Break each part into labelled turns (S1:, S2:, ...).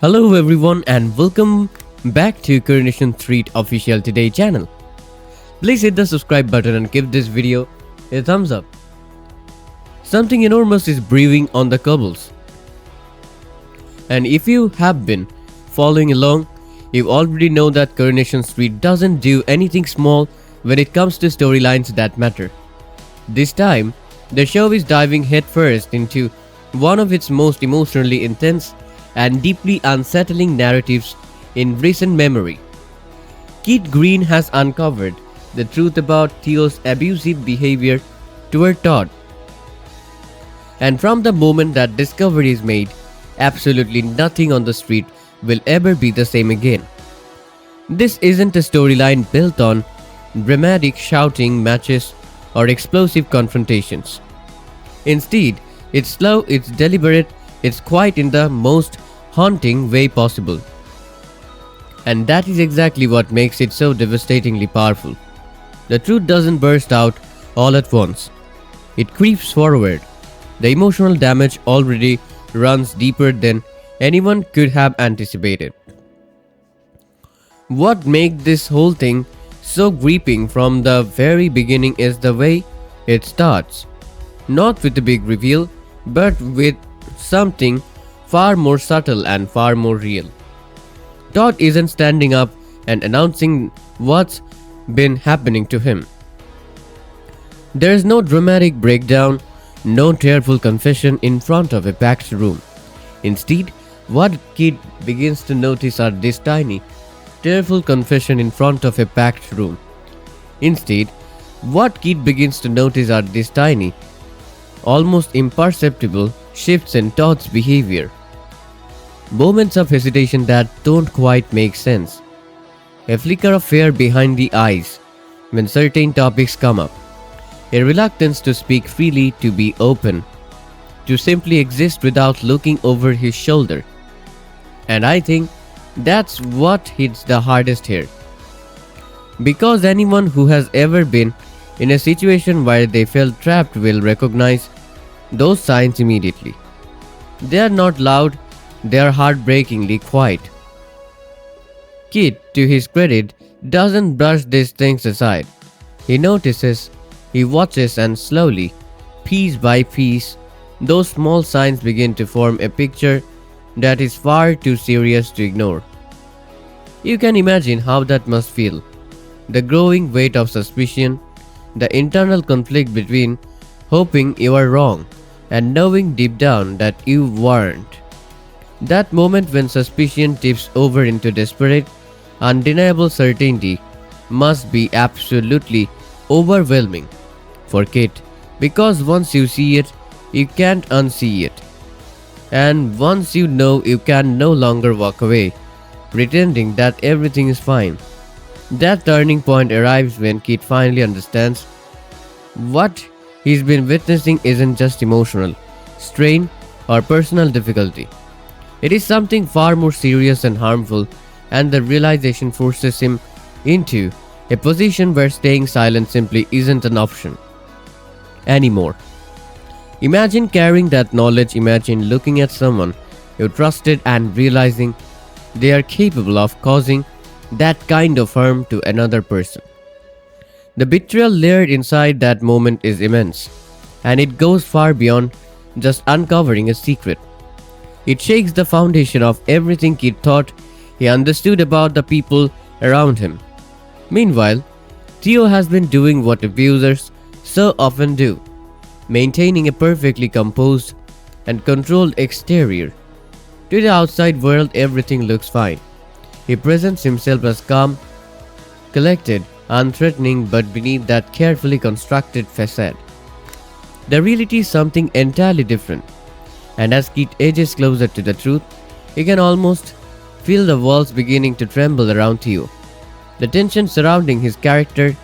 S1: Hello everyone and welcome back to Coronation Street official today channel. Please hit the subscribe button and give this video a thumbs up. Something enormous is brewing on the cobbles. And if you have been following along, you already know that Coronation Street doesn't do anything small when it comes to storylines that matter. This time, the show is diving headfirst into one of its most emotionally intense and deeply unsettling narratives in recent memory. Keith Green has uncovered the truth about Theo's abusive behavior toward Todd. And from the moment that discovery is made, absolutely nothing on the street will ever be the same again. This isn't a storyline built on dramatic shouting matches or explosive confrontations. Instead, it's slow, it's deliberate, it's quiet in the most haunting way possible. And that is exactly what makes it so devastatingly powerful. The truth doesn't burst out all at once. It creeps forward. The emotional damage already runs deeper than anyone could have anticipated. What makes this whole thing so gripping from the very beginning is the way it starts. Not with a big reveal, but with something far more subtle and far more real. Todd isn't standing up and announcing what's been happening to him. There's no dramatic breakdown, no tearful confession in front of a packed room. Instead, what Kid begins to notice are this tiny, tearful confession in front of a packed room. Instead, what Kid begins to notice are these tiny, almost imperceptible shifts in Todd's behavior. Moments of hesitation that don't quite make sense. A flicker of fear behind the eyes when certain topics come up. A reluctance to speak freely, to be open, to simply exist without looking over his shoulder. And I think that's what hits the hardest here. Because anyone who has ever been in a situation where they felt trapped will recognize those signs immediately. They are not loud, they are heartbreakingly quiet. Kid, to his credit, doesn't brush these things aside. He notices, he watches, and slowly, piece by piece, those small signs begin to form a picture that is far too serious to ignore. You can imagine how that must feel. The growing weight of suspicion, the internal conflict between hoping you are wrong and knowing deep down that you weren't. That moment when suspicion tips over into desperate, undeniable certainty must be absolutely overwhelming for Kit, because once you see it, you can't unsee it. And once you know, you can no longer walk away, pretending that everything is fine. That turning point arrives when Kit finally understands what he's been witnessing isn't just emotional strain or personal difficulty. It is something far more serious and harmful, and the realization forces him into a position where staying silent simply isn't an option anymore. Imagine carrying that knowledge, imagine looking at someone you trusted and realizing they are capable of causing that kind of harm to another person. The betrayal layered inside that moment is immense, and it goes far beyond just uncovering a secret. It shakes the foundation of everything he thought he understood about the people around him. Meanwhile, Theo has been doing what abusers so often do, maintaining a perfectly composed and controlled exterior. To the outside world, everything looks fine. He presents himself as calm, collected, unthreatening, but beneath that carefully constructed facade, the reality is something entirely different. And as Keith edges closer to the truth, he can almost feel the walls beginning to tremble around Theo. The tension surrounding his character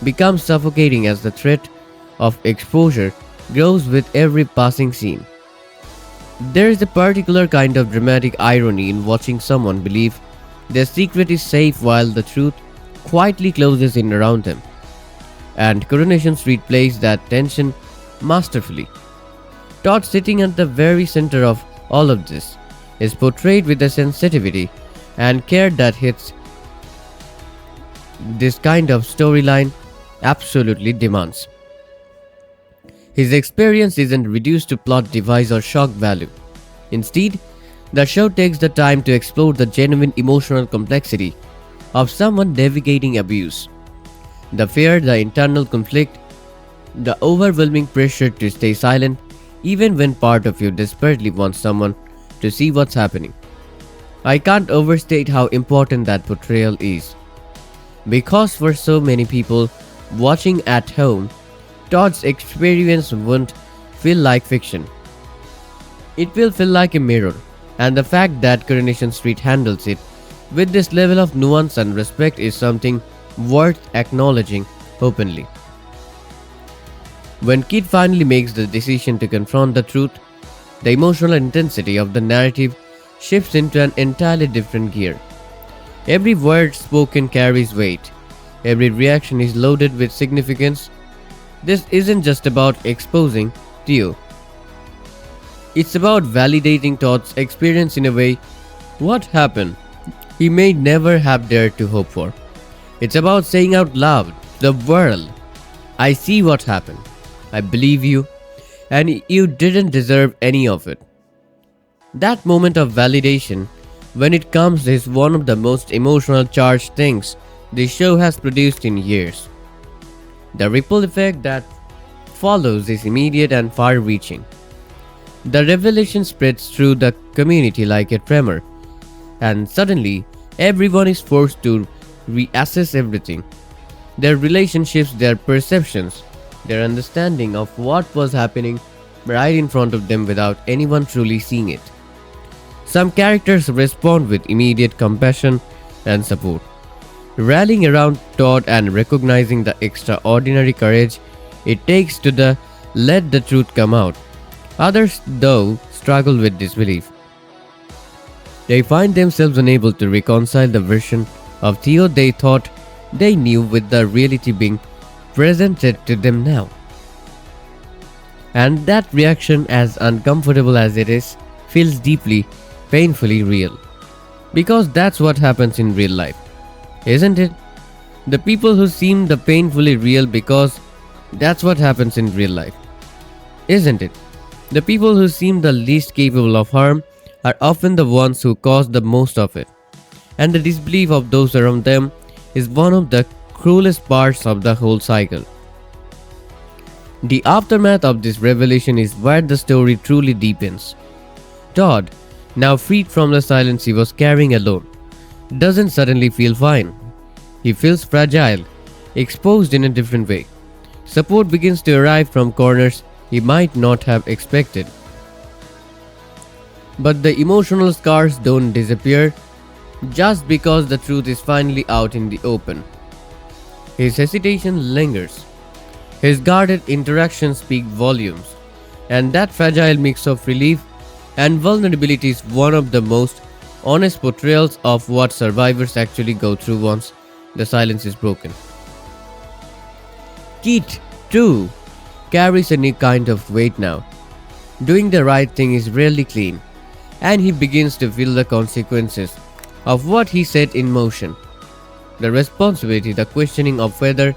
S1: becomes suffocating as the threat of exposure grows with every passing scene. There is a particular kind of dramatic irony in watching someone believe their secret is safe while the truth quietly closes in around them. And Coronation Street plays that tension masterfully. Todd sitting at the very center of all of this, is portrayed with the sensitivity and care that hits this kind of storyline absolutely demands. His experience isn't reduced to plot device or shock value. Instead, the show takes the time to explore the genuine emotional complexity of someone navigating abuse. The fear, the internal conflict, the overwhelming pressure to stay silent even when part of you desperately wants someone to see what's happening. I can't overstate how important that portrayal is. Because for so many people watching at home, Todd's experience won't feel like fiction. It will feel like a mirror, and the fact that Coronation Street handles it with this level of nuance and respect is something worth acknowledging openly. When Kid finally makes the decision to confront the truth, the emotional intensity of the narrative shifts into an entirely different gear. Every word spoken carries weight. Every reaction is loaded with significance. This isn't just about exposing Theo. It's about validating Todd's experience in a way what happened he may never have dared to hope for. It's about saying out loud, the world, I see what happened. I believe you, and you didn't deserve any of it. That moment of validation, when it comes, is one of the most emotional charged things the show has produced in years. The ripple effect that follows is immediate and far-reaching. The revelation spreads through the community like a tremor, and suddenly everyone is forced to reassess everything. Their relationships, their perceptions, their understanding of what was happening right in front of them without anyone truly seeing it. Some characters respond with immediate compassion and support, rallying around Todd and recognizing the extraordinary courage it takes to let the truth come out. Others, though, struggle with disbelief. They find themselves unable to reconcile the version of Theo they thought they knew with the reality being presented to them now. And that reaction, as uncomfortable as it is, feels deeply, painfully real. Because that's what happens in real life, isn't it? The people who seem the painfully real because that's what happens in real life, isn't it? The people who seem the least capable of harm are often the ones who cause the most of it. And the disbelief of those around them is one of the cruelest parts of the whole cycle. The aftermath of this revelation is where the story truly deepens. Todd, now freed from the silence he was carrying alone, doesn't suddenly feel fine. He feels fragile, exposed in a different way. Support begins to arrive from corners he might not have expected. But the emotional scars don't disappear just because the truth is finally out in the open. His hesitation lingers. His guarded interactions speak volumes, and that fragile mix of relief and vulnerability is one of the most honest portrayals of what survivors actually go through once the silence is broken. Keith, too, carries a new kind of weight now. Doing the right thing is rarely clean, and he begins to feel the consequences of what he set in motion. The responsibility, the questioning of whether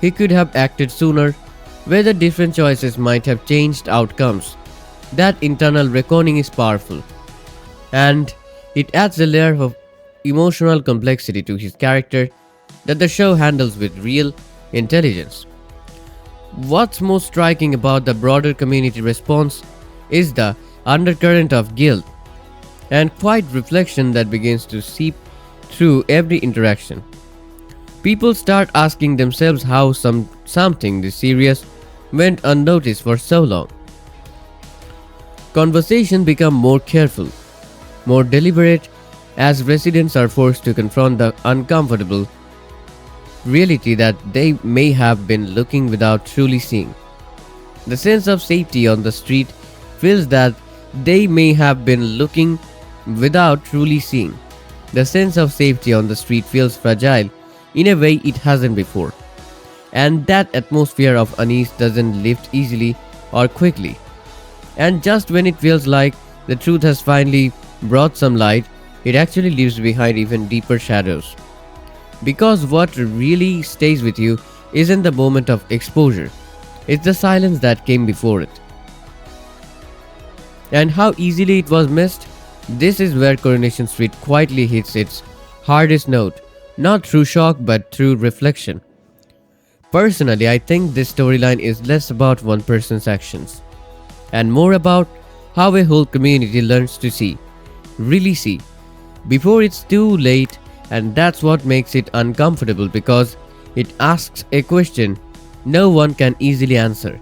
S1: he could have acted sooner, whether different choices might have changed outcomes. That internal reckoning is powerful, and it adds a layer of emotional complexity to his character that the show handles with real intelligence. What's most striking about the broader community response is the undercurrent of guilt and quiet reflection that begins to seep through every interaction. People start asking themselves how something this serious went unnoticed for so long. Conversations become more careful, more deliberate, as residents are forced to confront the uncomfortable reality that they may have been looking without truly seeing. The sense of safety on the street feels that they may have been looking without truly seeing. The sense of safety on the street feels fragile in a way it hasn't before. And that atmosphere of unease doesn't lift easily or quickly. And just when it feels like the truth has finally brought some light, it actually leaves behind even deeper shadows. Because what really stays with you isn't the moment of exposure, it's the silence that came before it. And how easily it was missed? This is where Coronation Street quietly hits its hardest note, not through shock but through reflection. Personally, I think this storyline is less about one person's actions and more about how a whole community learns to see, really see, before it's too late, and that's what makes it uncomfortable because it asks a question no one can easily answer.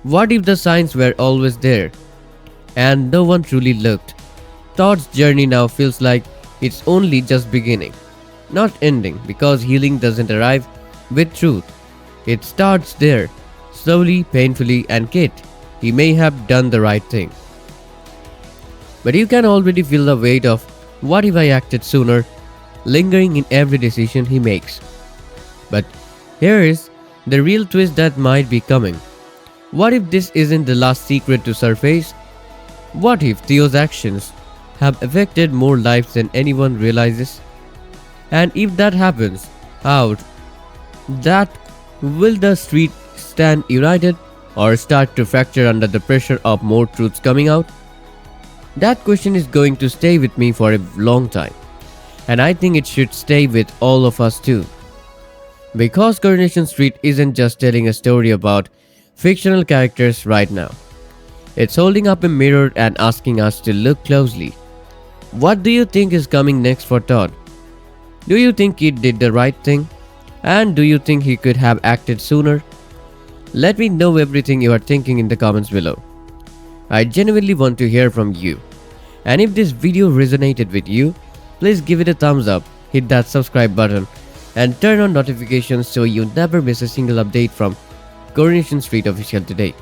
S1: What if the signs were always there and no one truly looked? Todd's journey now feels like it's only just beginning, not ending, because healing doesn't arrive with truth. It starts there, slowly, painfully, and Kate, he may have done the right thing. But you can already feel the weight of what if I acted sooner lingering in every decision he makes. But here is the real twist that might be coming. What if this isn't the last secret to surface? What if Theo's actions have affected more lives than anyone realizes? And if that happens, how that will the street stand united or start to fracture under the pressure of more truths coming out? That question is going to stay with me for a long time, and I think it should stay with all of us too. Because Coronation Street isn't just telling a story about fictional characters right now. It's holding up a mirror and asking us to look closely. What do you think is coming next for Todd? Do you think he did the right thing? And do you think he could have acted sooner? Let me know everything you are thinking in the comments below. I genuinely want to hear from you. And if this video resonated with you, please give it a thumbs up, hit that subscribe button, and turn on notifications so you never miss a single update from Coronation Street Official today.